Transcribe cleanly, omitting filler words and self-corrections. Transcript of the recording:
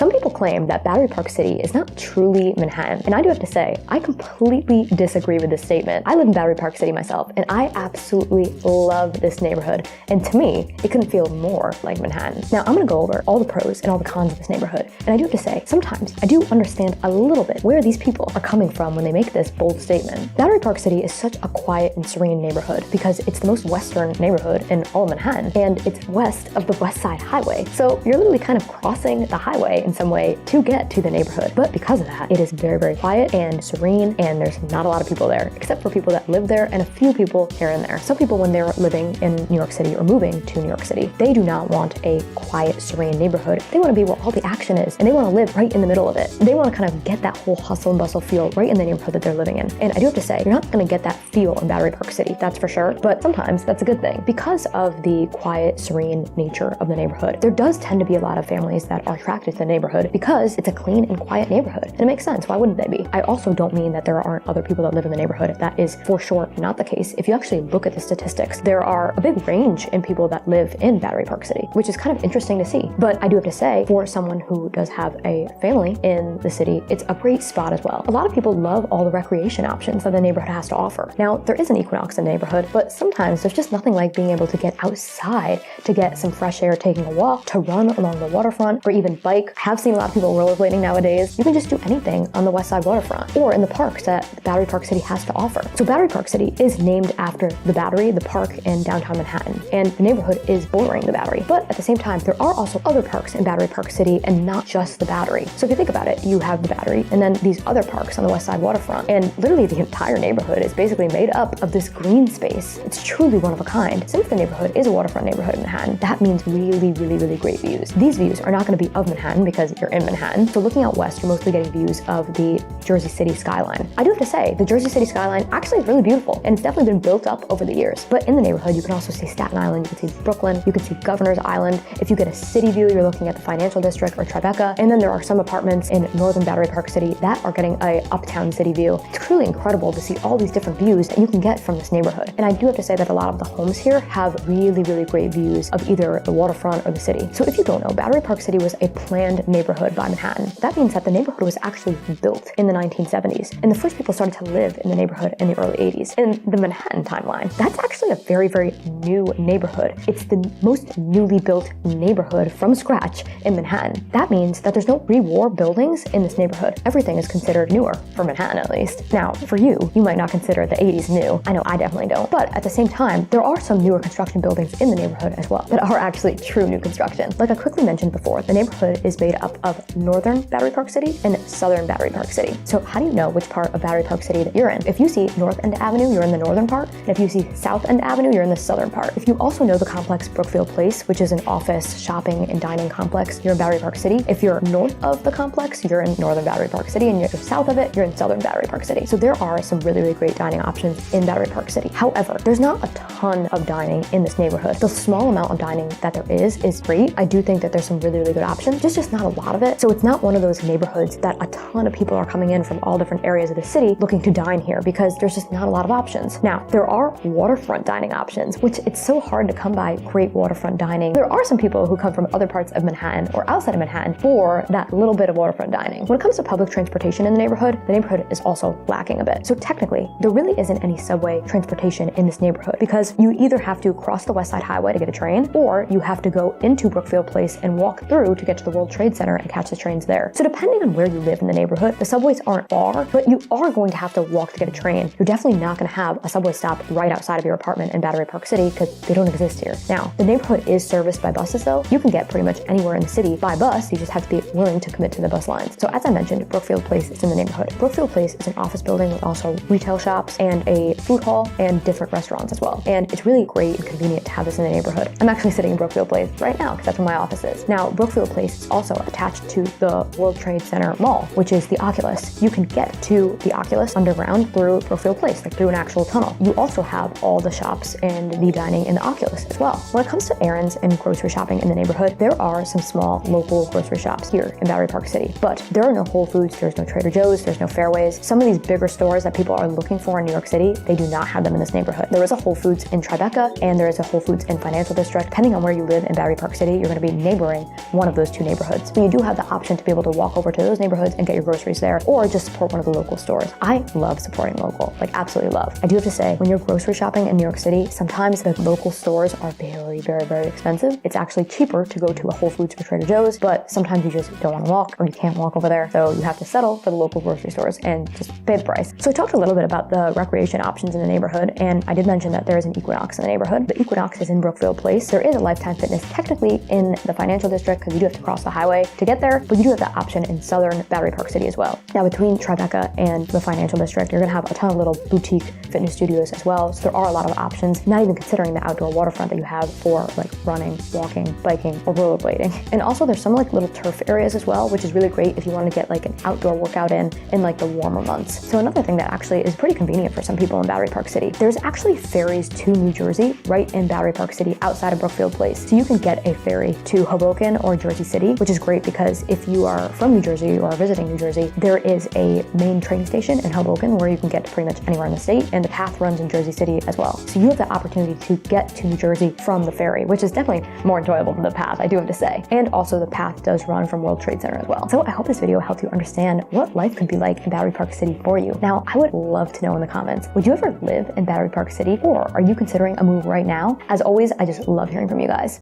Some people claim that Battery Park City is not truly Manhattan, and I do have to say, I completely disagree with this statement. I live in Battery Park City myself, and I absolutely love this neighborhood, and to me, it couldn't feel more like Manhattan. Now, I'm gonna go over all the pros and all the cons of this neighborhood, and I do have to say, sometimes I do understand a little bit where these people are coming from when they make this bold statement. Battery Park City is such a quiet and serene neighborhood because it's the most western neighborhood in all of Manhattan, and it's west of the West Side Highway. So you're literally kind of crossing the highway in some way to get to the neighborhood. But because of that, it is very, very quiet and serene, and there's not a lot of people there, except for people that live there and a few people here and there. Some people, when they're living in New York City or moving to New York City, they do not want a quiet, serene neighborhood. They want to be where all the action is, and they want to live right in the middle of it. They want to kind of get that whole hustle and bustle feel right in the neighborhood that they're living in. And I do have to say, you're not going to get that feel in Battery Park City, that's for sure, but sometimes that's a good thing. Because of the quiet, serene nature of the neighborhood, there does tend to be a lot of families that are attracted to the neighborhood because it's a clean and quiet neighborhood. And it makes sense, why wouldn't they be? I also don't mean that there aren't other people that live in the neighborhood. That is for sure not the case. If you actually look at the statistics, there are a big range in people that live in Battery Park City, which is kind of interesting to see. But I do have to say, for someone who does have a family in the city, it's a great spot as well. A lot of people love all the recreation options that the neighborhood has to offer. Now, there is an Equinox in the neighborhood, but sometimes there's just nothing like being able to get outside to get some fresh air, taking a walk, to run along the waterfront, or even bike. I have seen a lot of people rollerblading nowadays. You can just do anything on the West Side waterfront or in the parks that Battery Park City has to offer. So Battery Park City is named after the Battery, the park in downtown Manhattan, and the neighborhood is bordering the Battery. But at the same time, there are also other parks in Battery Park City and not just the Battery. So if you think about it, you have the Battery and then these other parks on the West Side waterfront, and literally the entire neighborhood is basically made up of this green space. It's truly one of a kind. Since the neighborhood is a waterfront neighborhood in Manhattan, that means really, really, really great views. These views are not going to be of Manhattan because you're in Manhattan. So looking out west, you're mostly getting views of the Jersey City skyline. I do have to say, the Jersey City skyline actually is really beautiful, and it's definitely been built up over the years. But in the neighborhood, you can also see Staten Island, you can see Brooklyn, you can see Governor's Island. If you get a city view, you're looking at the financial district or Tribeca. And then there are some apartments in northern Battery Park City that are getting a uptown city view. It's truly incredible to see all these different views that you can get from this neighborhood. And I do have to say that a lot of the homes here have really, really great views of either the waterfront or the city. So if you don't know, Battery Park City was a planned neighborhood by Manhattan. That means that the neighborhood was actually built in the 1970s. And the first people started to live in the neighborhood in the early 80s. In the Manhattan timeline, that's actually a very, very new neighborhood. It's the most newly built neighborhood from scratch in Manhattan. That means that there's no pre-war buildings in this neighborhood. Everything is considered newer, for Manhattan at least. Now, for you might not consider the 80s new. I know I definitely don't. But at the same time, there are some newer construction buildings in the neighborhood as well that are actually true new construction. Like I quickly mentioned before, the neighborhood is made up of northern Battery Park City and southern Battery Park City. So how do you know which part of Battery Park City that you're in? If you see North End Avenue, you're in the northern part. And if you see South End Avenue, you're in the southern part. If you also know the complex Brookfield Place, which is an office, shopping, and dining complex, you're in Battery Park City. If you're north of the complex, you're in northern Battery Park City, and if you're south of it, you're in southern Battery Park City. So there are some really, really great dining options in Battery Park City. However, there's not a ton of dining in this neighborhood. The small amount of dining that there is great. I do think that there's some really, really good options, just not a lot of it. So it's not one of those neighborhoods that a ton of people are coming in from all different areas of the city looking to dine here because there's just not a lot of options. Now, there are waterfront dining options, which it's so hard to come by great waterfront dining. There are some people who come from other parts of Manhattan or outside of Manhattan for that little bit of waterfront dining. When it comes to public transportation in the neighborhood is also lacking a bit. So technically, there really isn't any subway transportation in this neighborhood because you either have to cross the West Side Highway to get a train, or you have to go into Brookfield Place and walk through to get to the World Trade Center and catch the trains there. So depending on where you live in the neighborhood, the subways aren't far, but you are going to have to walk to get a train. You're definitely not going to have a subway stop right outside of your apartment in Battery Park City because they don't exist here. Now, the neighborhood is serviced by buses though. You can get pretty much anywhere in the city by bus. You just have to be willing to commit to the bus lines. So as I mentioned, Brookfield Place is in the neighborhood. Brookfield Place is an office building with also retail shops and a food hall and different restaurants as well. And it's really great and convenient to have this in the neighborhood. I'm actually sitting in Brookfield Place right now because that's where my office is. Now, Brookfield Place is also attached to the World Trade Center Mall, which is the Oculus. Place, you can get to the Oculus underground through Brookfield Place, like through an actual tunnel. You also have all the shops and the dining in the Oculus as well. When it comes to errands and grocery shopping in the neighborhood, there are some small local grocery shops here in Battery Park City, but there are no Whole Foods, there's no Trader Joe's, there's no Fairways. Some of these bigger stores that people are looking for in New York City, they do not have them in this neighborhood. There is a Whole Foods in Tribeca, and there is a Whole Foods in Financial District. Depending on where you live in Battery Park City, you're going to be neighboring one of those two neighborhoods. But you do have the option to be able to walk over to those neighborhoods and get your groceries there, or just support one of the local stores. I love supporting local, like absolutely love. I do have to say, when you're grocery shopping in New York City, sometimes the local stores are very expensive. It's actually cheaper to go to a Whole Foods or Trader Joe's, but sometimes you just don't want to walk or you can't walk over there, so you have to settle for the local grocery stores and just pay the price. So I talked a little bit about the recreation options in the neighborhood, and I did mention that there is an Equinox in the neighborhood. The Equinox is in Brookfield Place. There is a Lifetime Fitness technically in the Financial District because you do have to cross the highway to get there, but you do have that option in southern Battery Park City as well. Now between Tribeca and the Financial District, you're gonna have a ton of little boutique fitness studios as well, so there are a lot of options, not even considering the outdoor waterfront that you have for like running, walking, biking, or rollerblading. And also there's some like little turf areas as well, which is really great if you want to get like an outdoor workout in like the warmer months. So another thing that actually is pretty convenient for some people in Battery Park City, there's actually ferries to New Jersey right in Battery Park City outside of Brookfield Place. So you can get a ferry to Hoboken or Jersey City, which is great because if you are from New Jersey or are visiting New Jersey, there is a main train station in Hoboken where you can get to pretty much anywhere in the state, and the path runs in Jersey City as well. So you have the opportunity to get to New Jersey from the ferry, which is definitely more enjoyable than the path, I do have to say. And also the path does run from World Trade Center as well. So I hope this video helped you understand what life could be like in Battery Park City for you. Now, I would love to know in the comments, would you ever live in Battery Park City, or are you considering a move right now? As always, I just love hearing from you guys.